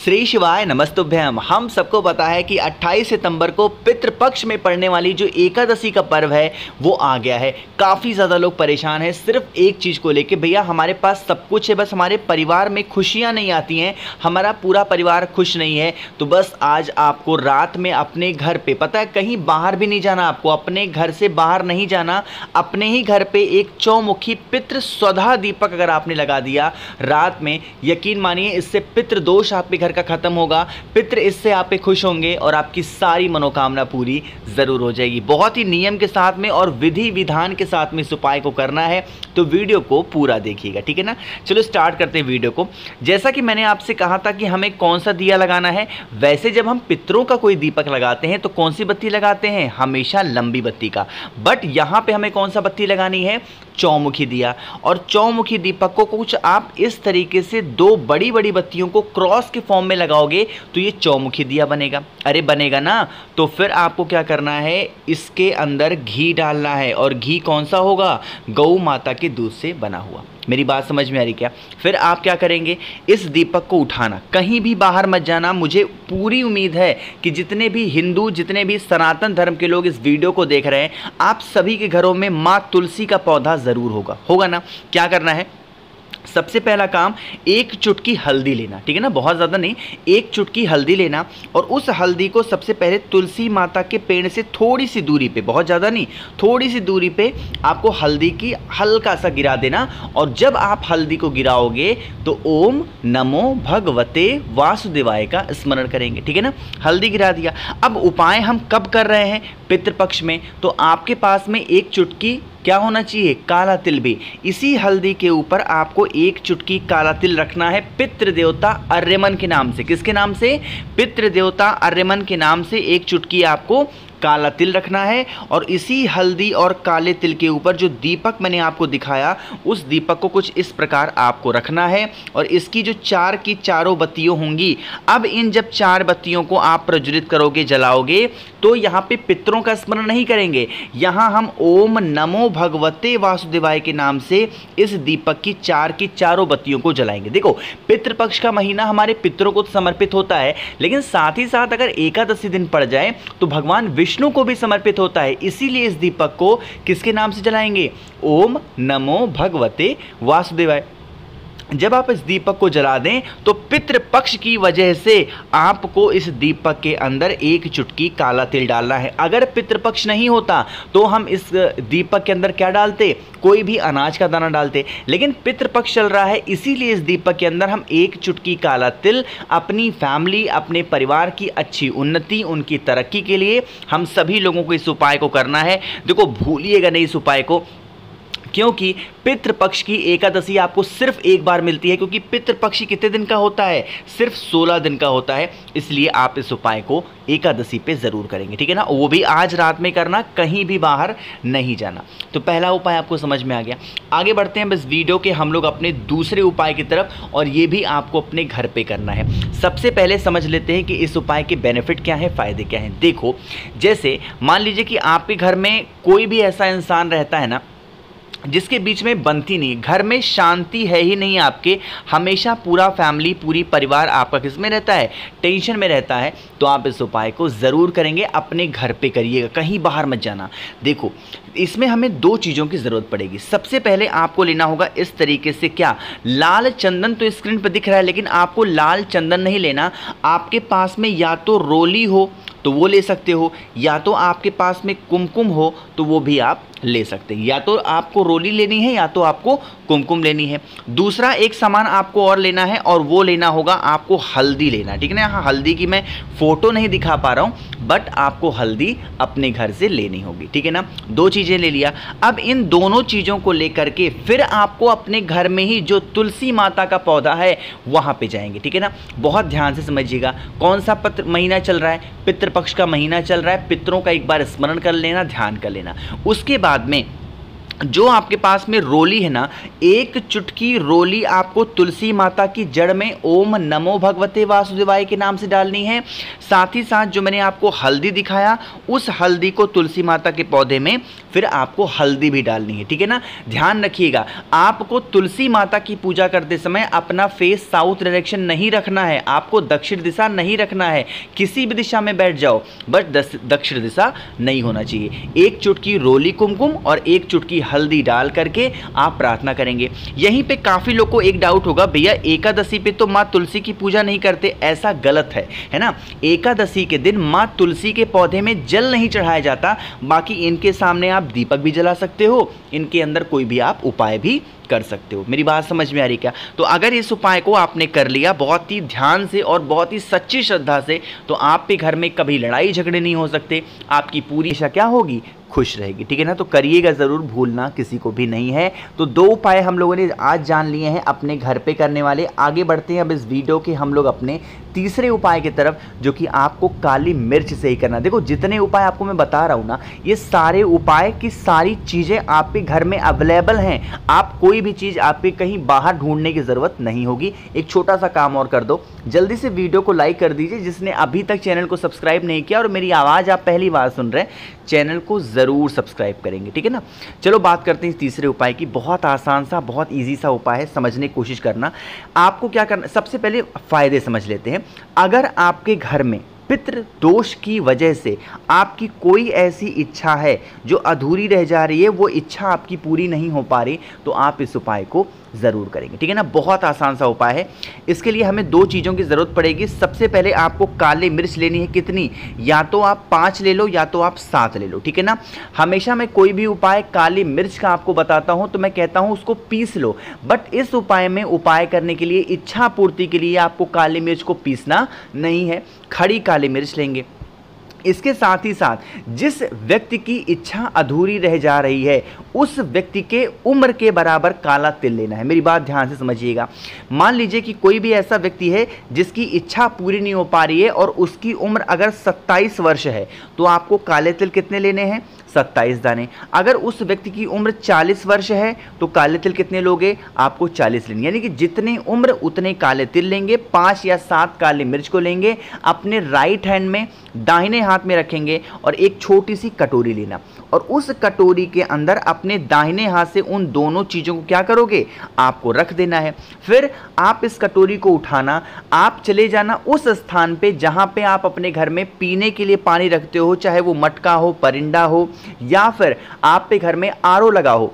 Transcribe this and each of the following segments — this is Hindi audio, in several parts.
श्री शिवाय नमस्तुभ्यम। हम सबको पता है कि 28 सितंबर को पितृपक्ष में पड़ने वाली जो एकादशी का पर्व है वो आ गया है। काफ़ी ज़्यादा लोग परेशान हैं सिर्फ एक चीज़ को लेके, भैया हमारे पास सब कुछ है, बस हमारे परिवार में खुशियाँ नहीं आती हैं, हमारा पूरा परिवार खुश नहीं है। तो बस आज आपको रात में अपने घर पे, पता है कहीं बाहर भी नहीं जाना, आपको अपने घर से बाहर नहीं जाना, अपने ही घर पे एक चौमुखी पितृ स्वधा दीपक अगर आपने लगा दिया रात में, यकीन मानिए इससे पितृ दोष आपके घर का खत्म होगा, पितृ इससे आप पे खुश होंगे और आपकी सारी मनोकामना पूरी जरूर हो जाएगी। बहुत ही नियम के साथ में और विधि विधान के साथ में इस उपाय को करना है, तो वीडियो को पूरा देखिएगा, ठीक है ना। चलो स्टार्ट करते हैं वीडियो को। जैसा कि मैंने आपसे कहा था कि हमें कौन सा दिया लगाना है, वैसे जब हम पितरों का कोई दीपक लगाते हैं तो कौन सी बत्ती लगाते हैं, हमेशा लंबी बत्ती का। बट यहाँ पे हमें कौन सा बत्ती लगानी है, चौमुखी दिया। और चौमुखी दीपक को कुछ आप इस तरीके से दो बड़ी बड़ी बत्तियों को क्रॉस के फॉर्म में लगाओगे तो ये चौमुखी दिया बनेगा। अरे बनेगा ना, तो फिर आपको क्या करना है, इसके अंदर घी डालना है। और घी कौन सा होगा, गौ माता के दूध से बना हुआ। मेरी बात समझ में आ रही क्या। फिर आप क्या करेंगे, इस दीपक को उठाना, कहीं भी बाहर मत जाना। मुझे पूरी उम्मीद है कि जितने भी हिंदू, जितने भी सनातन धर्म के लोग इस वीडियो को देख रहे हैं, आप सभी के घरों में माँ तुलसी का पौधा ज़रूर होगा ना। क्या करना है, सबसे पहला काम, एक चुटकी हल्दी लेना, ठीक है ना, बहुत ज़्यादा नहीं, एक चुटकी हल्दी लेना। और उस हल्दी को सबसे पहले तुलसी माता के पेड़ से थोड़ी सी दूरी पे, बहुत ज़्यादा नहीं, थोड़ी सी दूरी पे आपको हल्दी की हल्का सा गिरा देना। और जब आप हल्दी को गिराओगे तो ओम नमो भगवते वासुदेवाय का स्मरण करेंगे, ठीक है ना। हल्दी गिरा दिया। अब उपाय हम कब कर रहे हैं, पितृपक्ष में, तो आपके पास में एक चुटकी क्या होना चाहिए, काला तिल भी। इसी हल्दी के ऊपर आपको एक चुटकी काला तिल रखना है पितृ देवता अर्यमन के नाम से। किसके नाम से, पितृ देवता अर्यमन के नाम से एक चुटकी आपको काला तिल रखना है। और इसी हल्दी और काले तिल के ऊपर जो दीपक मैंने आपको दिखाया, उस दीपक को कुछ इस प्रकार आपको रखना है। और इसकी जो चार की चारों बत्तियों होंगी, अब इन जब चार बत्तियों को आप प्रज्वलित करोगे, जलाओगे, तो यहाँ पे पितरों का स्मरण नहीं करेंगे, यहाँ हम ओम नमो भगवते वासुदेवाय के नाम से इस दीपक की चारों बत्तियों को जलाएंगे। देखो, पितृपक्ष का महीना हमारे पितरों को समर्पित होता है, लेकिन साथ ही साथ अगर एकादशी दिन पड़ जाए तो भगवान विष्णु को भी समर्पित होता है। इसीलिए इस दीपक को किसके नाम से जलाएंगे, ओम नमो भगवते वासुदेवाय। जब आप इस दीपक को जला दें तो पितृपक्ष की वजह से आपको इस दीपक के अंदर एक चुटकी काला तिल डालना है। अगर पितृपक्ष नहीं होता तो हम इस दीपक के अंदर क्या डालते, कोई भी अनाज का दाना डालते। लेकिन पितृपक्ष चल रहा है, इसीलिए इस दीपक के अंदर हम एक चुटकी काला तिल अपनी फैमिली, अपने परिवार की अच्छी उन्नति, उनकी तरक्की के लिए हम सभी लोगों को इस उपाय को करना है। देखो, भूलिएगा नहीं इस उपाय को, क्योंकि पितृपक्ष की एकादशी आपको सिर्फ एक बार मिलती है। क्योंकि पितृपक्ष कितने दिन का होता है, सिर्फ 16 दिन का होता है। इसलिए आप इस उपाय को एकादशी पे ज़रूर करेंगे, ठीक है ना, वो भी आज रात में करना, कहीं भी बाहर नहीं जाना। तो पहला उपाय आपको समझ में आ गया। आगे बढ़ते हैं बस वीडियो के हम लोग अपने दूसरे उपाय की तरफ, और ये भी आपको अपने घर पे करना है। सबसे पहले समझ लेते हैं कि इस उपाय के बेनिफिट क्या है, फ़ायदे क्या हैं। देखो, जैसे मान लीजिए कि आपके घर में कोई भी ऐसा इंसान रहता है ना जिसके बीच में बनती नहीं, घर में शांति है ही नहीं आपके, हमेशा पूरा फैमिली, पूरी परिवार आपका किस में रहता है, टेंशन में रहता है, तो आप इस उपाय को ज़रूर करेंगे, अपने घर पे करिएगा, कहीं बाहर मत जाना। देखो, इसमें हमें दो चीज़ों की ज़रूरत पड़ेगी। सबसे पहले आपको लेना होगा इस तरीके से, क्या, लाल चंदन। तो स्क्रीन पर दिख रहा है, लेकिन आपको लाल चंदन नहीं लेना। आपके पास में या तो रोली हो तो वो ले सकते हो, या तो आपके पास में कुमकुम हो तो वो भी आप ले सकते हैं। या तो आपको रोली लेनी है या तो आपको कुमकुम लेनी है। दूसरा एक सामान आपको और लेना है, और वो लेना होगा आपको हल्दी लेना, ठीक है ना। यहाँ हल्दी की मैं फ़ोटो नहीं दिखा पा रहा हूँ, बट आपको हल्दी अपने घर से लेनी होगी, ठीक है ना। दो चीज़ें ले लिया। अब इन दोनों चीज़ों को लेकर के फिर आपको अपने घर में ही जो तुलसी माता का पौधा है वहाँ पे जाएंगे, ठीक है ना। बहुत ध्यान से समझिएगा, कौन सा महीना चल रहा है, पितृपक्ष का महीना चल रहा है। पितरों का एक बार स्मरण कर लेना, ध्यान कर लेना। उसके बाद में जो आपके पास में रोली है ना, एक चुटकी रोली आपको तुलसी माता की जड़ में ओम नमो भगवते वासुदेवाय के नाम से डालनी है। साथ ही साथ जो मैंने आपको हल्दी दिखाया, उस हल्दी को तुलसी माता के पौधे में फिर आपको हल्दी भी डालनी है, ठीक है ना। ध्यान रखिएगा, आपको तुलसी माता की पूजा करते समय अपना फेस साउथ डायरेक्शन नहीं रखना है, आपको दक्षिण दिशा नहीं रखना है। किसी भी दिशा में बैठ जाओ, बस दक्षिण दिशा नहीं होना चाहिए। एक चुटकी रोली कुमकुम और एक चुटकी हल्दी डाल करके आप प्रार्थना करेंगे। यहीं पे काफ़ी लोग को एक डाउट होगा, भैया एकादशी पे तो माँ तुलसी की पूजा नहीं करते, ऐसा गलत है ना। एकादशी के दिन माँ तुलसी के पौधे में जल नहीं चढ़ाया जाता, बाकी इनके सामने आप दीपक भी जला सकते हो, इनके अंदर कोई भी आप उपाय भी कर सकते हो। मेरी बात समझ में आ रही क्या? तो अगर इस उपाय को आपने कर लिया बहुत ही ध्यान से और बहुत ही सच्ची श्रद्धा से, तो आपके घर में कभी लड़ाई झगड़े नहीं हो सकते, आपकी पूरी आशा क्या होगी, खुश रहेगी, ठीक है ना। तो करिएगा ज़रूर, भूलना किसी को भी नहीं है। तो 2 उपाय हम लोगों ने आज जान लिए हैं अपने घर पे करने वाले। आगे बढ़ते हैं अब इस वीडियो के हम लोग अपने तीसरे उपाय की तरफ, जो कि आपको काली मिर्च से ही करना। देखो जितने उपाय आपको मैं बता रहा हूँ ना, ये सारे उपाय की सारी चीज़ें आपके घर में अवेलेबल हैं। आप कोई भी चीज़ आपके कहीं बाहर ढूंढने की ज़रूरत नहीं होगी। एक छोटा सा काम और कर दो, जल्दी से वीडियो को लाइक कर दीजिए। जिसने अभी तक चैनल को सब्सक्राइब नहीं किया और मेरी आवाज़ आप पहली बार सुन रहे हैं, चैनल को ज़रूर सब्सक्राइब करेंगे, ठीक है ना। चलो बात करते हैं इस तीसरे उपाय की। बहुत आसान सा, बहुत ईजी सा उपाय है, समझने की कोशिश करना। आपको क्या करना, सबसे पहले फ़ायदे समझ लेते हैं। अगर आपके घर में पितृ दोष की वजह से आपकी कोई ऐसी इच्छा है जो अधूरी रह जा रही है, वो इच्छा आपकी पूरी नहीं हो पा रही, तो आप इस उपाय को ज़रूर करेंगे, ठीक है ना। बहुत आसान सा उपाय है। इसके लिए हमें 2 चीज़ों की ज़रूरत पड़ेगी। सबसे पहले आपको काली मिर्च लेनी है। कितनी? या तो आप 5 ले लो या तो आप 7 ले लो, ठीक है ना। हमेशा मैं कोई भी उपाय काली मिर्च का आपको बताता हूँ तो मैं कहता हूँ उसको पीस लो, बट इस उपाय में उपाय करने के लिए, इच्छा पूर्ति के लिए आपको काली मिर्च को पीसना नहीं है, खड़ी काली मिर्च लेंगे। इसके साथ ही साथ जिस व्यक्ति की इच्छा अधूरी रह जा रही है, उस व्यक्ति के उम्र के बराबर काला तिल लेना है। मेरी बात ध्यान से समझिएगा। मान लीजिए कि कोई भी ऐसा व्यक्ति है जिसकी इच्छा पूरी नहीं हो पा रही है और उसकी उम्र अगर 27 वर्ष है, तो आपको काले तिल कितने लेने हैं? 27 दाने। अगर उस व्यक्ति की उम्र 40 वर्ष है तो काले तिल कितने लोगे? आपको 40 लेंगे। यानी कि जितनी उम्र उतने काले तिल लेंगे। 5 या 7 काली मिर्च को लेंगे, अपने राइट हैंड में दाहिने हाथ में रखेंगे और एक छोटी सी कटोरी लेना, और उस कटोरी के अंदर अपने दाहिने हाथ से उन दोनों चीज़ों को क्या करोगे? आपको रख देना है। फिर आप इस कटोरी को उठाना, आप चले जाना उस स्थान पे जहाँ पे आप अपने घर में पीने के लिए पानी रखते हो, चाहे वो मटका हो, परिंदा हो, या फिर आप पे घर में आरओ लगा हो,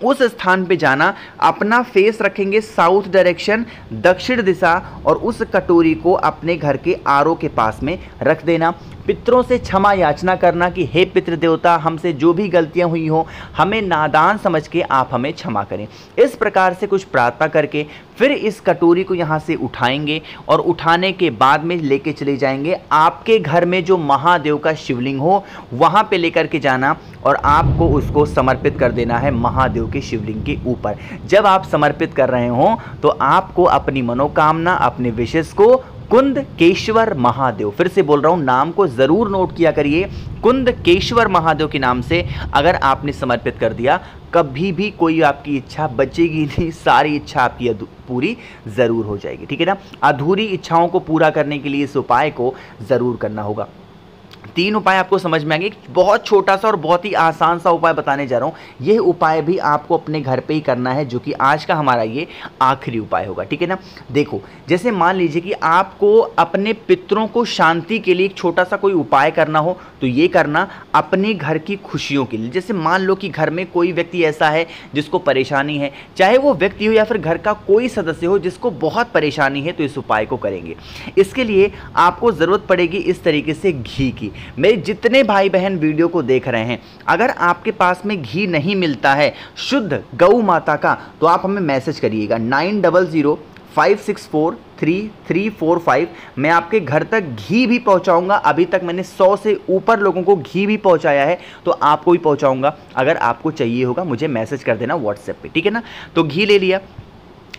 उस स्थान पे जाना, अपना फेस रखेंगे साउथ डायरेक्शन, दक्षिण दिशा, और उस कटोरी को अपने घर के आरओ के पास में रख देना। पितरों से क्षमा याचना करना कि हे पितृ देवता, हमसे जो भी गलतियां हुई हो, हमें नादान समझ के आप हमें क्षमा करें। इस प्रकार से कुछ प्रार्थना करके फिर इस कटोरी को यहाँ से उठाएंगे और उठाने के बाद में लेके चले जाएंगे आपके घर में जो महादेव का शिवलिंग हो, वहाँ पे लेकर के जाना और आपको उसको समर्पित कर देना है महादेव के शिवलिंग के ऊपर। जब आप समर्पित कर रहे हो तो आपको अपनी मनोकामना, अपने विशेष को कुंदकेश्वर महादेव, फिर से बोल रहा हूं, नाम को जरूर नोट किया करिए, कुंदकेश्वर महादेव के नाम से अगर आपने समर्पित कर दिया, कभी भी कोई आपकी इच्छा बचेगी नहीं, सारी इच्छा आपकी पूरी जरूर हो जाएगी, ठीक है ना। अधूरी इच्छाओं को पूरा करने के लिए इस उपाय को जरूर करना होगा। 3 उपाय आपको समझ में आएंगे। बहुत छोटा सा और बहुत ही आसान सा उपाय बताने जा रहा हूँ। यह उपाय भी आपको अपने घर पे ही करना है, जो कि आज का हमारा ये आखिरी उपाय होगा, ठीक है ना। देखो, जैसे मान लीजिए कि आपको अपने पितरों को शांति के लिए एक छोटा सा कोई उपाय करना हो, तो ये करना अपने घर की खुशियों के लिए। जैसे मान लो कि घर में कोई व्यक्ति ऐसा है जिसको परेशानी है, चाहे वो व्यक्ति हो या फिर घर का कोई सदस्य हो जिसको बहुत परेशानी है, तो इस उपाय को करेंगे। इसके लिए आपको ज़रूरत पड़ेगी इस तरीके से घी की। मेरे जितने भाई बहन वीडियो को देख रहे हैं, अगर आपके पास में घी नहीं मिलता है शुद्ध गौ माता का, तो आप हमें मैसेज करिएगा 9005643345। मैं आपके घर तक घी भी पहुंचाऊंगा। अभी तक मैंने 100 से ऊपर लोगों को घी भी पहुंचाया है, तो आपको भी पहुंचाऊंगा। अगर आपको चाहिए होगा मुझे मैसेज कर देना व्हाट्सएप पे, ठीक है ना। तो घी ले लिया।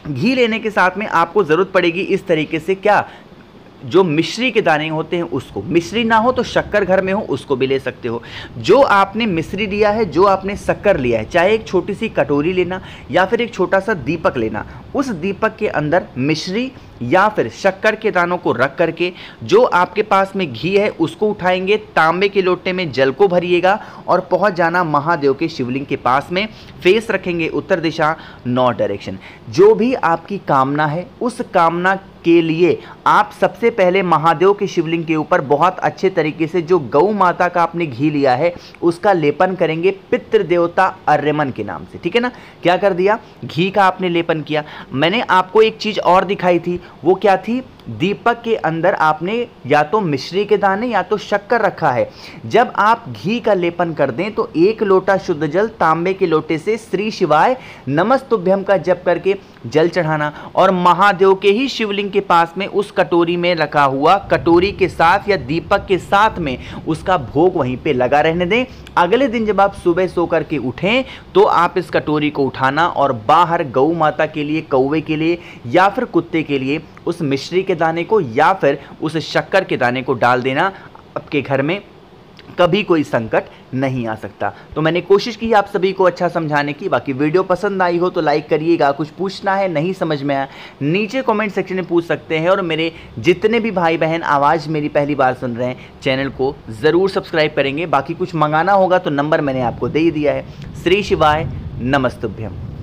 घी लेने के साथ में आपको ज़रूरत पड़ेगी इस तरीके से क्या, जो मिश्री के दाने होते हैं उसको, मिश्री ना हो तो शक्कर घर में हो उसको भी ले सकते हो। जो आपने मिश्री लिया है, जो आपने शक्कर लिया है, चाहे एक छोटी सी कटोरी लेना या फिर एक छोटा सा दीपक लेना, उस दीपक के अंदर मिश्री या फिर शक्कर के दानों को रख करके जो आपके पास में घी है उसको उठाएंगे, तांबे के लोटे में जल को भरिएगा और पहुंच जाना महादेव के शिवलिंग के पास में। फेस रखेंगे उत्तर दिशा, नॉर्थ डायरेक्शन। जो भी आपकी कामना है उस कामना के लिए आप सबसे पहले महादेव के शिवलिंग के ऊपर बहुत अच्छे तरीके से जो गौ माता का आपने घी लिया है उसका लेपन करेंगे पितृ देवता अर्यमन के नाम से, ठीक है ना। क्या कर दिया, घी का आपने लेपन किया। मैंने आपको एक चीज़ और दिखाई थी, वो क्या थी, दीपक के अंदर आपने या तो मिश्री के दाने या तो शक्कर रखा है। जब आप घी का लेपन कर दें तो 1 लोटा शुद्ध जल तांबे के लोटे से श्री शिवाय नमस्तुभ्यम का जप करके जल चढ़ाना और महादेव के ही शिवलिंग के पास में उस कटोरी में रखा हुआ, कटोरी के साथ या दीपक के साथ में उसका भोग वहीं पे लगा रहने दें। अगले दिन जब आप सुबह सो करके उठें तो आप इस कटोरी को उठाना और बाहर गौ माता के लिए, कौवे के लिए या फिर कुत्ते के लिए उस मिश्री के दाने को या फिर उस शक्कर के दाने को डाल देना। आपके घर में कभी कोई संकट नहीं आ सकता। तो मैंने कोशिश की आप सभी को अच्छा समझाने की। बाकी वीडियो पसंद आई हो तो लाइक करिएगा। कुछ पूछना है, नहीं समझ में आया, नीचे कमेंट सेक्शन में पूछ सकते हैं। और मेरे जितने भी भाई बहन आवाज़ मेरी पहली बार सुन रहे हैं, चैनल को ज़रूर सब्सक्राइब करेंगे। बाकी कुछ मंगाना होगा तो नंबर मैंने आपको दे ही दिया है। श्री शिवाय नमस्तुभ्यम।